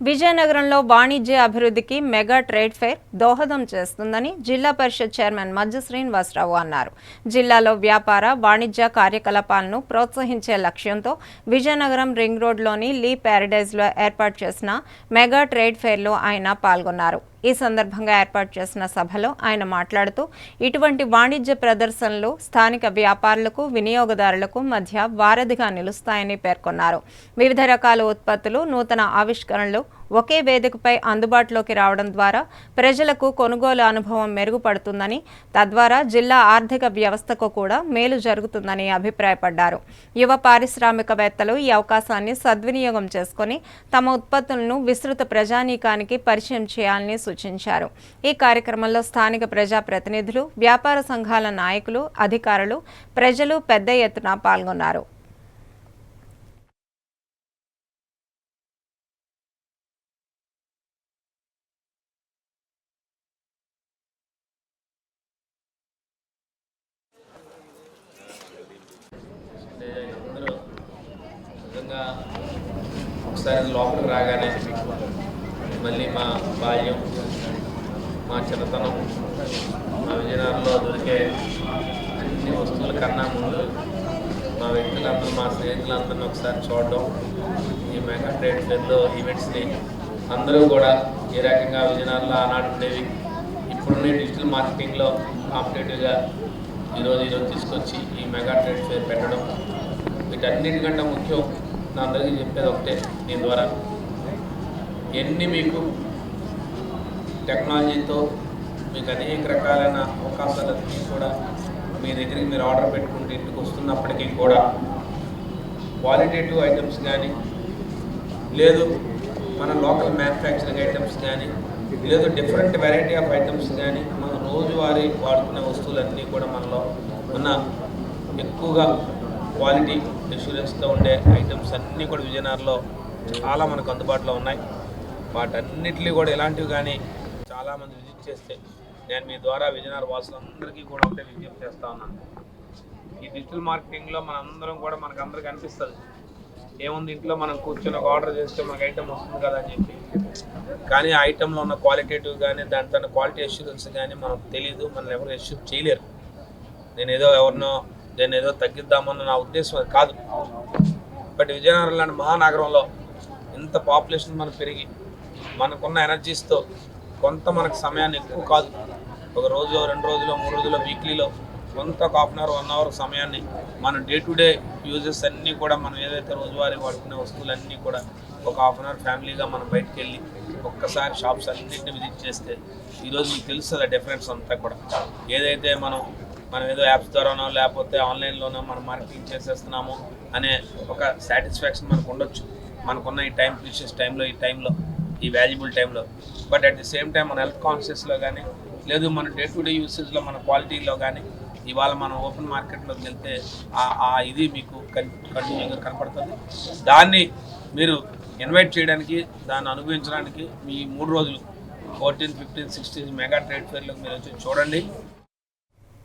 విజయనగరంలో వాణిజ్య అభివృద్ధికి మెగా ట్రేడ్ ఫెయిర్ దోహదం చేస్తుందని జిల్లా పరిషత్ చైర్మన్ మజ్జ శ్రీనివాసరావు అన్నారు. జిల్లాలో వ్యాపార, వాణిజ్య కార్యకలాపాలను ప్రోత్సహించే లక్ష్యంతో విజయనగరం రింగ్ రోడ్లోని లీ ప్యారడైజ్లో ఏర్పాటు చేసిన మెగా ట్రేడ్ ఫెయిర్లో ఆయన పాల్గొన్నారు. ఈ సందర్భంగా ఏర్పాటు చేసిన సభలో ఆయన మాట్లాడుతూ ఇటువంటి వాణిజ్య ప్రదర్శనలు స్థానిక వ్యాపారులకు, వినియోగదారులకు మధ్య వారధిగా నిలుస్తాయని పేర్కొన్నారు. వివిధ రకాల ఉత్పత్తులు, నూతన ఆవిష్కరణలు ఒకే వేదికపై అందుబాటులోకి రావడం ద్వారా ప్రజలకు కొనుగోలు అనుభవం మెరుగుపడుతుందని, తద్వారా జిల్లా ఆర్థిక వ్యవస్థకు కూడా మేలు జరుగుతుందని అభిప్రాయపడ్డారు. యువ పారిశ్రామికవేత్తలు ఈ అవకాశాన్ని సద్వినియోగం చేసుకుని తమ ఉత్పత్తులను విస్తృత ప్రజానీకానికి పరిచయం చేయాలని సూచించారు. ఈ కార్యక్రమంలో స్థానిక ప్రజాప్రతినిధులు, వ్యాపార సంఘాల నాయకులు, అధికారులు, ప్రజలు పెద్ద ఎత్తున పాల్గొన్నారు. ఒకసారి లోపలికి రాగానే మళ్ళీ మా బాల్యం, మా చిన్నతనం, మా విజయనగరంలో దొరికే అన్ని వస్తువుల కన్నా ముందు మా వ్యక్తులందరూ, మా స్నేహితులందరినీ ఒకసారి చూడడం, ఈ మెగా ట్రేడ్ ఫెయిర్లో ఈవెంట్స్ని అందరూ కూడా ఏ రకంగా విజయనగరంలో ఆనాడు ఉండేవి, ఇప్పుడున్న డిజిటల్ మార్కెటింగ్లో కాంపిటేటివ్గా ఈరోజు తీసుకొచ్చి ఈ మెగా ట్రేడ్ ఫెయిర్ పెట్టడం, వీటన్నిటికంటే ముఖ్యం నా అందరికీ చెప్పేది ఒకటే, దీని ద్వారా ఎన్ని మీకు టెక్నాలజీతో మీకు అనేక రకాలైన అవకాశాలన్నీ కూడా మీ దగ్గరికి మీరు ఆర్డర్ పెట్టుకుంటే ఇంటికి వస్తున్నప్పటికీ కూడా క్వాలిటేటివ్ ఐటమ్స్ కానీ, లేదు మన లోకల్ మ్యానుఫ్యాక్చరింగ్ ఐటమ్స్ కానీ, లేదు డిఫరెంట్ వెరైటీ ఆఫ్ ఐటమ్స్ కానీ, మన రోజువారీ వాడుకునే వస్తువులన్నీ కూడా మనలో ఉన్న ఎక్కువగా క్వాలిటీ ఇన్సూరెన్స్తో ఉండే ఐటమ్స్ అన్నీ కూడా విజయనగరంలో చాలా మనకు అందుబాటులో ఉన్నాయి. వాటన్నిటిని కూడా ఇలాంటివి కానీ చాలామంది విజిట్ చేస్తే నేను మీ ద్వారా విజయనగరం వాసులందరికీ కూడా ఒకటే విజ్ఞప్తి చేస్తూ ఉన్నాను. ఈ డిజిటల్ మార్కెటింగ్లో మనందరం కూడా మనకు అనిపిస్తుంది, ఏముంది ఇంట్లో మనం కూర్చొని ఒక ఆర్డర్ చేస్తే మనకు ఐటమ్ వస్తుంది కదా అని చెప్పి, కానీ ఆ ఐటెంలో ఉన్న క్వాలిటేటివ్ కానీ, దాంట్లో క్వాలిటీ అష్యూరెన్స్ కానీ మనకు తెలియదు, మనం ఎవరు అష్యూర్ చేయలేరు. నేను ఏదో తగ్గిద్దామన్న నా ఉద్దేశం అది కాదు. బట్ విజయనగరం లాంటి మహానగరంలో ఇంత పాపులేషన్ మనం పెరిగి మనకున్న ఎనర్జీస్తో కొంత మనకు సమయాన్ని ఎక్కువ కాదు, ఒక రోజు, 2 రోజులు, 3 రోజులు, వీక్లీలో కొంత ఒక 1/2 అవర్ 1 అవర్ సమయాన్ని మన డే టు డే యూజెస్ అన్నీ కూడా మనం ఏదైతే రోజువారీ వాడుకునే వస్తువులన్నీ కూడా ఒక 1/2 అవర్ ఫ్యామిలీగా మనం బయటకు వెళ్ళి ఒక్కసారి షాప్స్ అన్నింటినీ విజిట్ చేస్తే ఈరోజు మీకు తెలుస్తుంది డిఫరెన్స్ అంతా కూడా. ఏదైతే మనం ఏదో యాప్స్ ద్వారానో లేకపోతే ఆన్లైన్లోనో మనం మార్కెటింగ్ చేసేస్తున్నాము అనే ఒక సాటిస్ఫాక్షన్ మనకు ఉండొచ్చు, మనకున్న ఈ టైం, ప్రీషియస్ టైంలో, ఈ వాల్యుబుల్ టైంలో. But at the same time మన హెల్త్ కాన్షియస్లో కానీ, లేదు మన డే టు డే యూసేజ్లో మన క్వాలిటీలో కానీ ఇవాళ మనం ఓపెన్ మార్కెట్లోకి వెళ్తే ఇది మీకు కంటిన్యూగా కనపడుతుంది. దాన్ని మీరు ఇన్వైట్ చేయడానికి, దాన్ని అనుభవించడానికి మీ 3 రోజులు 14, 15, 16 మెగా ట్రేడ్ ఫెయిర్లోకి మీరు వచ్చి చూడండి.